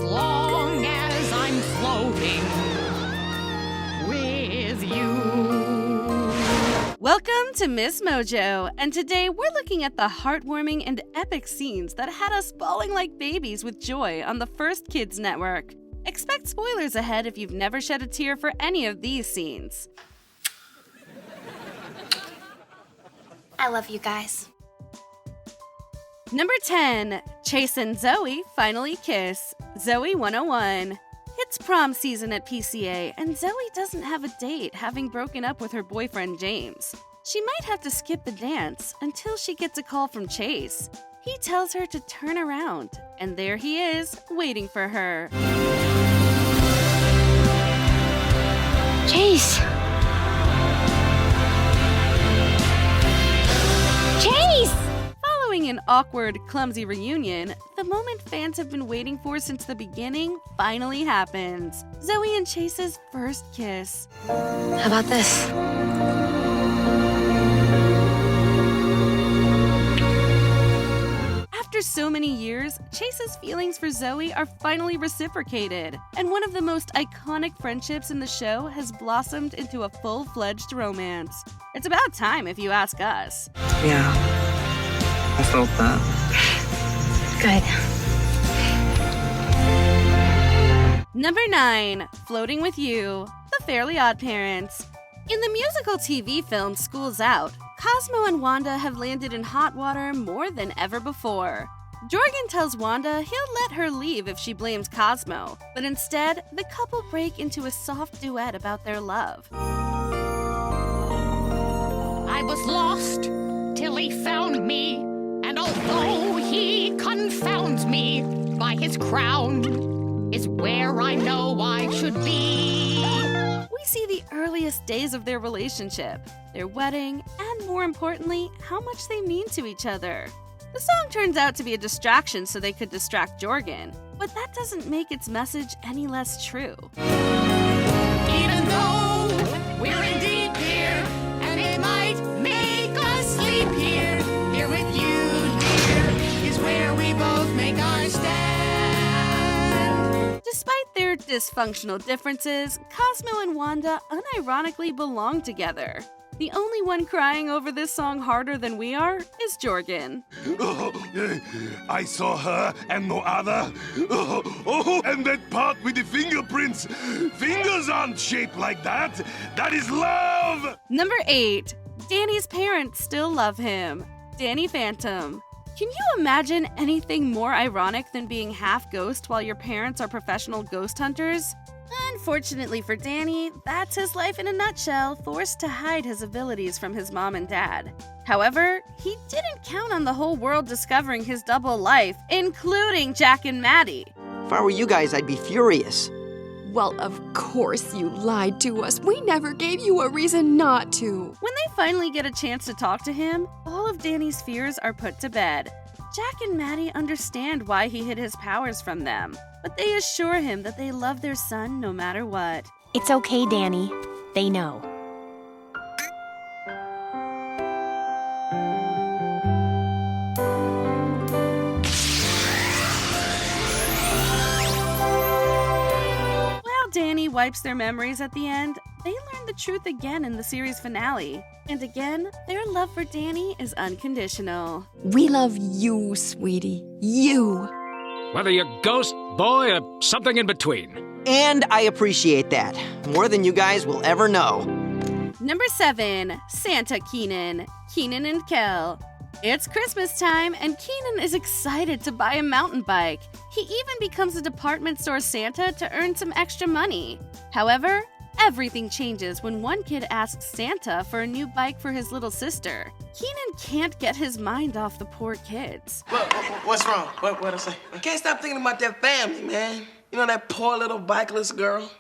as long as I'm floating with you. Welcome to MsMojo, and today we're looking at the heartwarming and epic scenes that had us bawling like babies with joy on the first kids network. Expect spoilers ahead if you've never shed a tear for any of these scenes. I love you guys. Number 10. Chase and Zoey finally kiss. Zoey 101. It's prom season at PCA, and Zoey doesn't have a date, having broken up with her boyfriend James. She might have to skip the dance until she gets a call from Chase. He tells her to turn around, and there he is, waiting for her. Chase! Chase! Following an awkward, clumsy reunion, the moment fans have been waiting for since the beginning finally happens. Zoey and Chase's first kiss. How about this? After so many years, Chase's feelings for Zoey are finally reciprocated, and one of the most iconic friendships in the show has blossomed into a full-fledged romance. It's about time, if you ask us. Yeah, I felt that. Good. Number 9. Floating with You, The Fairly OddParents. In the musical TV film School's Out, Cosmo and Wanda have landed in hot water more than ever before. Jorgen tells Wanda he'll let her leave if she blames Cosmo, but instead, the couple break into a soft duet about their love. I was lost till he found me, and although he confounds me, by his crown is where I know I should be. We see the earliest days of their relationship, their wedding, and more importantly, how much they mean to each other. The song turns out to be a distraction so they could distract Jorgen, but that doesn't make its message any less true. Even though we're in deep here, and it might make us sleep here with you, dear, is where we both make our stand. Despite their dysfunctional differences, Cosmo and Wanda unironically belong together. The only one crying over this song harder than we are is Jorgen. I saw her and no other. And that part with the fingerprints. Fingers aren't shaped like that. That is love. Number 8. Danny's parents still love him. Danny Phantom. Can you imagine anything more ironic than being half ghost while your parents are professional ghost hunters? Unfortunately for Danny, that's his life in a nutshell, forced to hide his abilities from his mom and dad. However, he didn't count on the whole world discovering his double life, including Jack and Maddie. If I were you guys, I'd be furious. Well, of course you lied to us. We never gave you a reason not to. When they finally get a chance to talk to him, all of Danny's fears are put to bed. Jack and Maddie understand why he hid his powers from them, but they assure him that they love their son no matter what. It's okay, Danny. They know. While Danny wipes their memories at the end, they learn the truth again in the series finale. And again, their love for Danny is unconditional. We love you, sweetie. You. Whether you're ghost, boy, or something in between. And I appreciate that. More than you guys will ever know. Number 7. Santa Kenan. Kenan and Kel. It's Christmas time, and Kenan is excited to buy a mountain bike. He even becomes a department store Santa to earn some extra money. However, everything changes when one kid asks Santa for a new bike for his little sister. Kenan can't get his mind off the poor kids. What's wrong? What'd I say? I can't stop thinking about that family, man. You know, that poor little bikeless girl.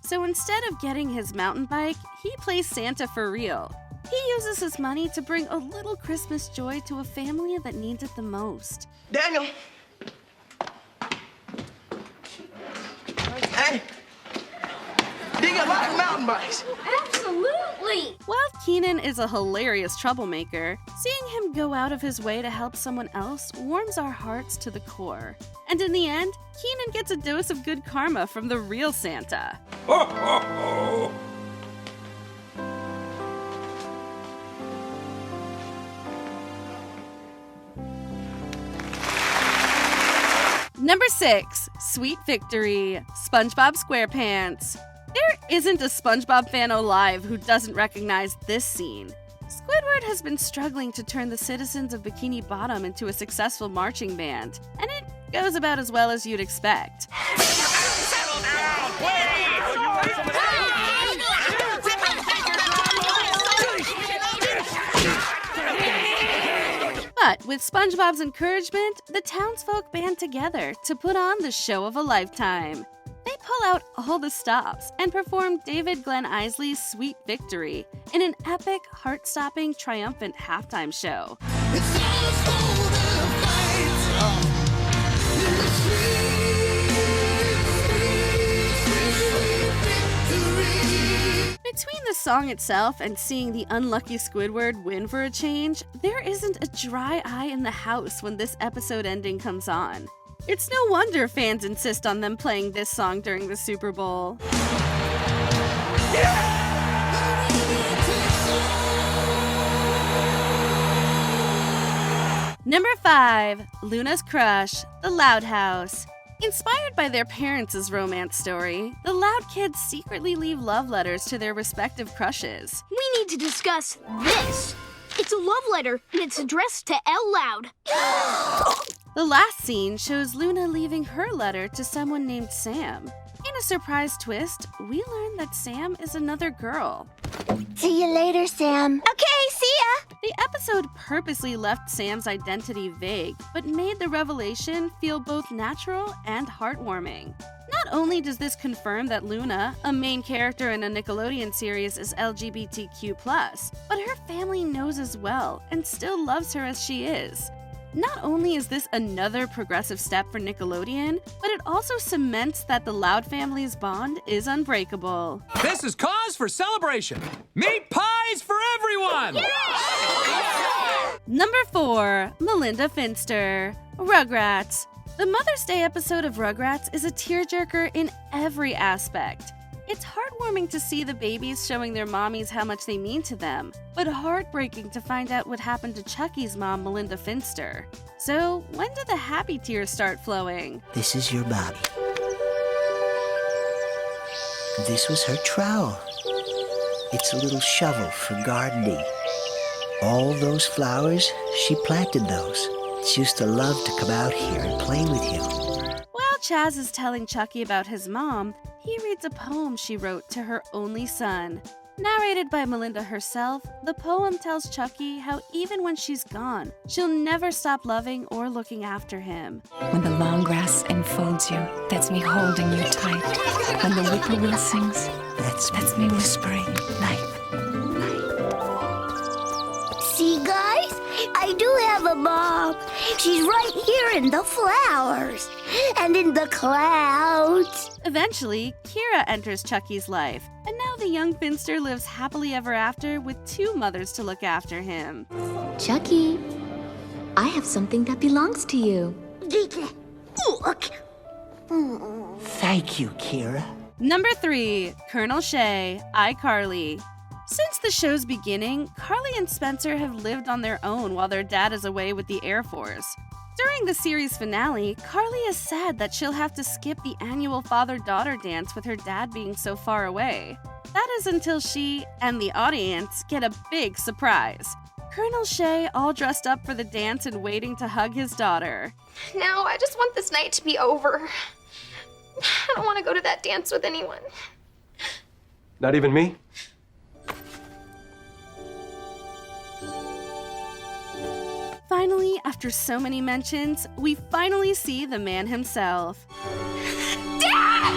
So instead of getting his mountain bike, he plays Santa for real. He uses his money to bring a little Christmas joy to a family that needs it the most. Daniel! Hey! Do you got lots of mountain bikes? Absolutely! me! While Kenan is a hilarious troublemaker, seeing him go out of his way to help someone else warms our hearts to the core. And in the end, Kenan gets a dose of good karma from the real Santa. Number 6, Sweet Victory, SpongeBob SquarePants. There isn't a SpongeBob fan alive who doesn't recognize this scene. Squidward has been struggling to turn the citizens of Bikini Bottom into a successful marching band, and it goes about as well as you'd expect. Settle down, please! But with SpongeBob's encouragement, the townsfolk band together to put on the show of a lifetime. They pull out all the stops and perform David Glenn Isley's Sweet Victory in an epic, heart-stopping, triumphant halftime show. Between the song itself and seeing the unlucky Squidward win for a change, there isn't a dry eye in the house when this episode ending comes on. It's no wonder fans insist on them playing this song during the Super Bowl. Number 5, Luna's Crush, The Loud House. Inspired by their parents' romance story, the Loud kids secretly leave love letters to their respective crushes. We need to discuss this. It's a love letter, and it's addressed to L Loud. The last scene shows Luna leaving her letter to someone named Sam. In a surprise twist, we learn that Sam is another girl. See you later, Sam. Okay, see ya! The episode purposely left Sam's identity vague, but made the revelation feel both natural and heartwarming. Not only does this confirm that Luna, a main character in a Nickelodeon series, is LGBTQ+, but her family knows as well and still loves her as she is. Not only is this another progressive step for Nickelodeon, but it also cements that the Loud family's bond is unbreakable. This is cause for celebration. Meat pies for everyone! Number 4, Melinda Finster, Rugrats. The Mother's Day episode of Rugrats is a tearjerker in every aspect. It's heartwarming to see the babies showing their mommies how much they mean to them, but heartbreaking to find out what happened to Chuckie's mom, Melinda Finster. So, when do the happy tears start flowing? This is your Bobby. This was her trowel. It's a little shovel for gardening. All those flowers, she planted those. She used to love to come out here and play with you. While Chaz is telling Chuckie about his mom, he reads a poem she wrote to her only son. Narrated by Melinda herself, the poem tells Chuckie how even when she's gone, she'll never stop loving or looking after him. When the long grass enfolds you, that's me holding you tight. When the whippoorwill sings, that's me whispering, night. See, guys? I do have a mom. She's right here in the flowers and in the clouds. Eventually, Kira enters Chuckie's life, and now the young Finster lives happily ever after with 2 mothers to look after him. Chuckie, I have something that belongs to you. Look. Thank you, Kira. Number 3, Colonel Shay, iCarly. Since the show's beginning, Carly and Spencer have lived on their own while their dad is away with the Air Force. During the series finale, Carly is sad that she'll have to skip the annual father-daughter dance with her dad being so far away. That is until she and the audience get a big surprise. Colonel Shay all dressed up for the dance and waiting to hug his daughter. Now, I just want this night to be over. I don't want to go to that dance with anyone. Not even me? Finally, after so many mentions, we finally see the man himself. Dad!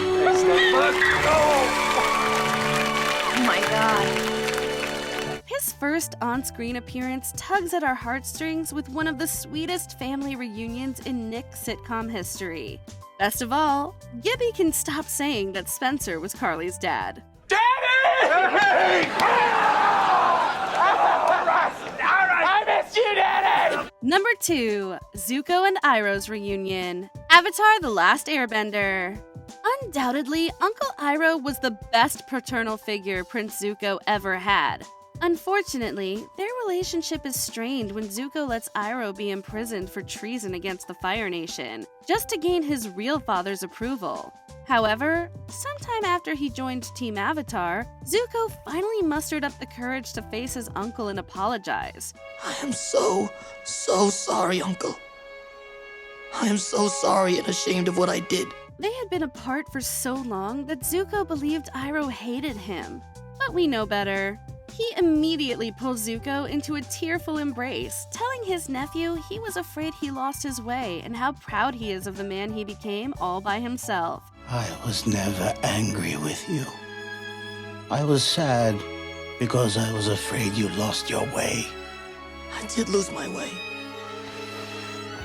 Oh my god. His first on-screen appearance tugs at our heartstrings with one of the sweetest family reunions in Nick sitcom history. Best of all, Gibby can stop saying that Spencer was Carly's dad. Daddy! I missed you, Daddy! Number 2, Zuko and Iroh's reunion. Avatar: The Last Airbender. Undoubtedly, Uncle Iroh was the best paternal figure Prince Zuko ever had. Unfortunately, their relationship is strained when Zuko lets Iroh be imprisoned for treason against the Fire Nation, just to gain his real father's approval. However, sometime after he joined Team Avatar, Zuko finally mustered up the courage to face his uncle and apologize. I am so sorry, Uncle. I am so sorry and ashamed of what I did. They had been apart for so long that Zuko believed Iroh hated him. But we know better. He immediately pulls Zuko into a tearful embrace, telling his nephew he was afraid he lost his way and how proud he is of the man he became all by himself. I was never angry with you. I was sad because I was afraid you lost your way. I did lose my way.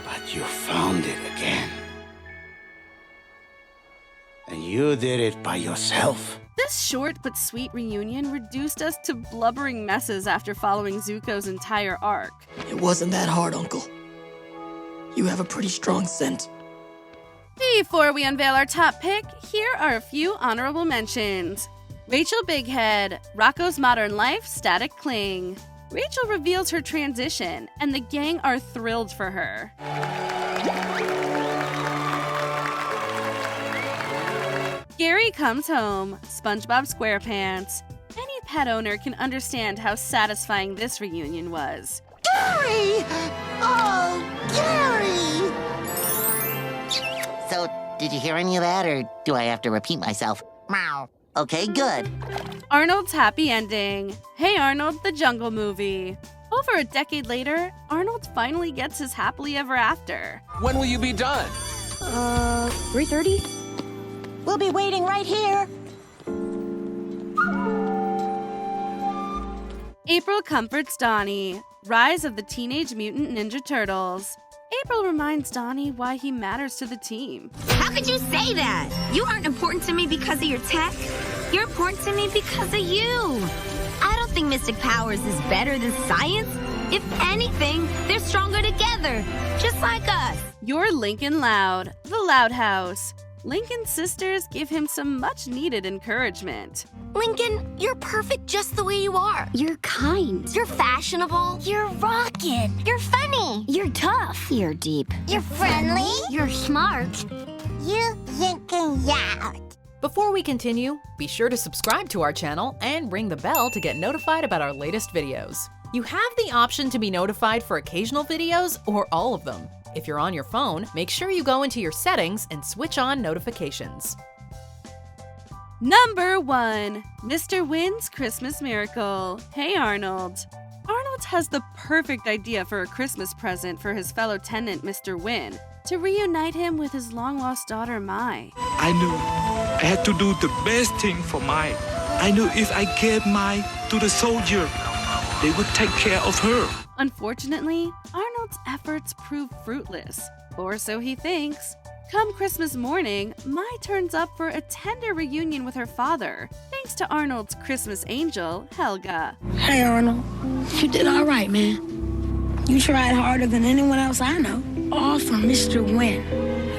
But you found it again. And you did it by yourself. This short but sweet reunion reduced us to blubbering messes after following Zuko's entire arc. It wasn't that hard, Uncle. You have a pretty strong scent. Before we unveil our top pick, here are a few honorable mentions. Rachel Bighead, Rocco's Modern Life, Static Cling. Rachel reveals her transition, and the gang are thrilled for her. Gary Comes Home, SpongeBob SquarePants. Any pet owner can understand how satisfying this reunion was. Gary! Oh, Gary! So, did you hear any of that, or do I have to repeat myself? Meow. Okay, good. Arnold's happy ending. Hey Arnold, the Jungle Movie. Over a decade later, Arnold finally gets his happily ever after. When will you be done? 3:30? We'll be waiting right here. April comforts Donnie. Rise of the Teenage Mutant Ninja Turtles. April reminds Donnie why he matters to the team. How could you say that? You aren't important to me because of your tech. You're important to me because of you. I don't think mystic powers is better than science. If anything, they're stronger together, just like us. You're Lincoln Loud, the Loud House. Lincoln's sisters give him some much-needed encouragement. Lincoln, you're perfect just the way you are. You're kind. You're fashionable. You're rockin'. You're funny. You're tough. You're deep. You're friendly. You're smart. You Lincoln Loud. Before we continue, be sure to subscribe to our channel and ring the bell to get notified about our latest videos. You have the option to be notified for occasional videos or all of them. If you're on your phone, make sure you go into your settings and switch on notifications. Number 1, Mr. Wynn's Christmas Miracle. Hey Arnold. Arnold has the perfect idea for a Christmas present for his fellow tenant, Mr. Wynn, to reunite him with his long-lost daughter, Mai. I knew I had to do the best thing for Mai. I knew if I gave Mai to the soldier, they would take care of her. Unfortunately, Arnold's efforts prove fruitless, or so he thinks. Come Christmas morning, Mai turns up for a tender reunion with her father, thanks to Arnold's Christmas angel, Helga. Hey Arnold, you did all right, man. You tried harder than anyone else I know. All for Mr. Wynn,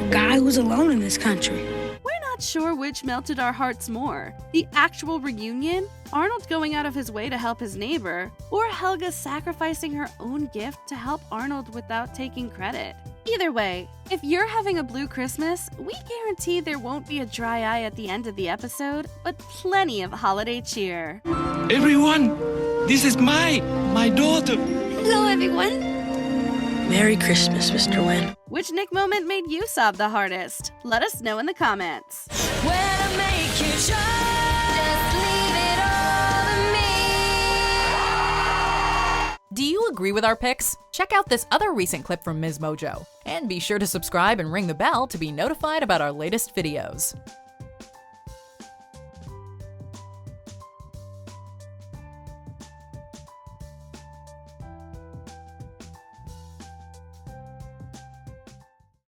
a guy who's alone in this country. We're not sure which melted our hearts more, the actual reunion, Arnold going out of his way to help his neighbor, or Helga sacrificing her own gift to help Arnold without taking credit. Either way, if you're having a blue Christmas, we guarantee there won't be a dry eye at the end of the episode, but plenty of holiday cheer. Everyone, this is my daughter. Hello, everyone. Merry Christmas, Mr. Wynn. Which Nick moment made you sob the hardest? Let us know in the comments. When I make you shine, just leave it all to me. Do you agree with our picks? Check out this other recent clip from MsMojo. And be sure to subscribe and ring the bell to be notified about our latest videos.